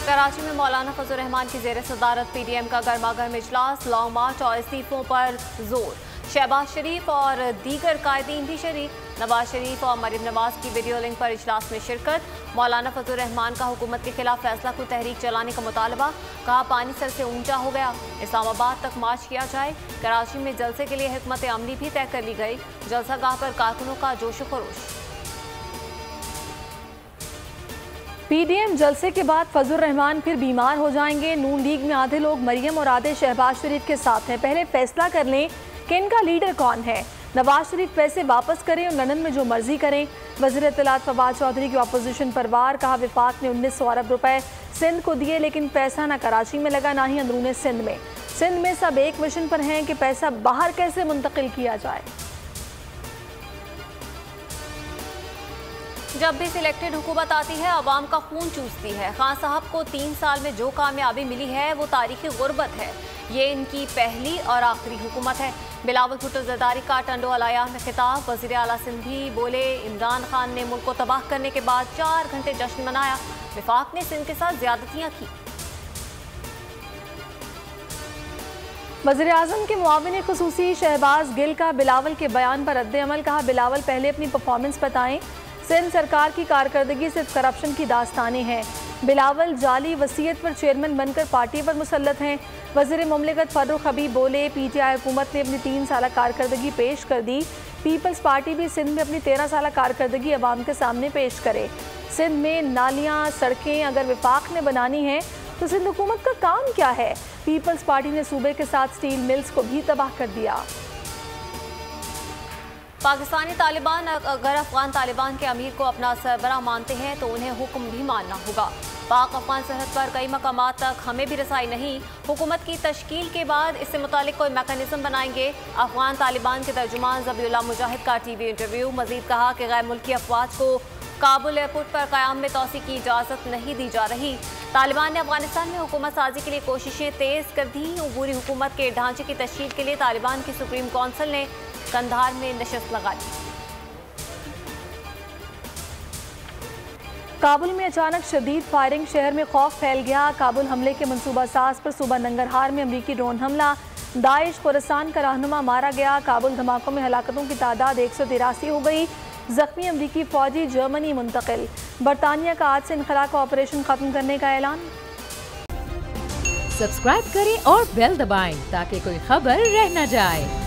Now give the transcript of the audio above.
कराची में मौलाना फजल रहमान की जेर सदारत पीडीएम का गर्मागर्म इजलास, लॉन्ग मार्च और इस्तीफों पर जोर। शहबाज शरीफ और दीगर कायदीन भी शरीक। नवाज शरीफ और मरीम नवाज की वीडियो लिंक पर इजलास में शिरकत। मौलाना फजल रहमान का हुकूमत के खिलाफ फैसला को तहरीक चलाने का मुतालबा, कहा पानी सर से ऊंचा हो गया, इस्लामाबाद तक मार्च किया जाए। कराची में जलसे के लिए हिकमत अमली भी तय कर ली गई, जलसागाह पर कारकुनों का जोश खरोश। पीडीएम जलसे के बाद फजल रहमान फिर बीमार हो जाएंगे। नून लीग में आधे लोग मरियम और आधे शहबाज शरीफ के साथ हैं। पहले फैसला कर लें कि इनका लीडर कौन है। नवाज शरीफ पैसे वापस करें और लंदन में जो मर्जी करें। वज़ीर इत्तलात फवाद चौधरी की अपोजिशन पर वार, कहा विफाक ने 1900 अरब रुपए सिंध को दिए, लेकिन पैसा ना कराची में लगा ना ही अंदरूनी सिंध में। सिंध में सब एक मिशन पर हैं कि पैसा बाहर कैसे मुंतकिल किया जाए। जब भी सिलेक्टेड हुकूमत आती है अवाम का खून चूसती है। खान साहब को 3 साल में जो कामयाबी मिली है वो तारीखी गुर्बत है। ये इनकी पहली और आखिरी हुकूमत है। बिलावल भुट्टो ज़रदारी का टंडो अलाया में खिताब। वज़ीर आला सिंधी बोले इमरान खान ने मुल्क को तबाह करने के बाद 4 घंटे जश्न मनाया। विफाक ने सिंध के साथ ज्यादतियाँ की। वज़ीर आज़म के मुआविन खुसूसी शहबाज गिल का बिलावल के बयान पर रद्द-ए-अमल, कहा बिलावल पहले अपनी परफॉर्मेंस बताएं। सिंध सरकार की कारकर्दगी सिर्फ करप्शन की दास्तानें हैं। बिलावल जाली वसीयत पर चेयरमैन बनकर पार्टी पर मुसल्लत हैं। वज़ीर मुमलिकत फारूक हबीब बोले पीटीआई हुकूमत ने अपनी 3 साल कारकर्दगी पेश कर दी। पीपल्स पार्टी भी सिंध में अपनी 13 साल कारकर्दगी अवाम के सामने पेश करे। सिंध में नालियाँ सड़कें अगर विफाक ने बनानी हैं तो सिंध हुकूमत का काम क्या है। पीपल्स पार्टी ने सूबे के साथ स्टील मिल्स को भी तबाह कर दिया। पाकिस्तानी तालिबान अगर अफगान तालिबान के अमीर को अपना सरबराह मानते हैं तो उन्हें हुक्म भी मानना होगा। पाक अफगान सरहद पर कई मकामात तक हमें भी रसाई नहीं। हुकूमत की तश्कील के बाद इससे मुतालिक कोई मैकेनिज्म बनाएंगे। अफगान तालिबान के तर्जुमान ज़बीउल्लाह मुजाहिद का टीवी इंटरव्यू। मजीद कहा कि गैर मुल्की अफवाज को काबुल एयरपोर्ट पर क़याम में तोसी की इजाज़त नहीं दी जा रही। तालिबान ने अफगानिस्तान में हुकूमत साजी के लिए कोशिशें तेज़ कर दी। अबूरी हुकूमत के ढांचे की तश्कील के लिए तालिबान की सुप्रीम कौंसिल ने कंधार में नशस्त लगा दी। काबुल में अचानक शदीद फायरिंग, शहर में खौफ फैल गया। काबुल हमले के मंसूबा साज पर सुबह नंगरहार में अमरीकी ड्रोन हमला। दाइश खुरासान का रहनुमा मारा गया। काबुल धमाकों में हलाकतों की तादाद 183 हो गई। जख्मी अमरीकी फौजी जर्मनी मुंतकिल। बरतानिया का आज से इनखला का ऑपरेशन खत्म करने का ऐलान। सब्सक्राइब करें और बेल दबाएं ताकि कोई खबर रह न जाए।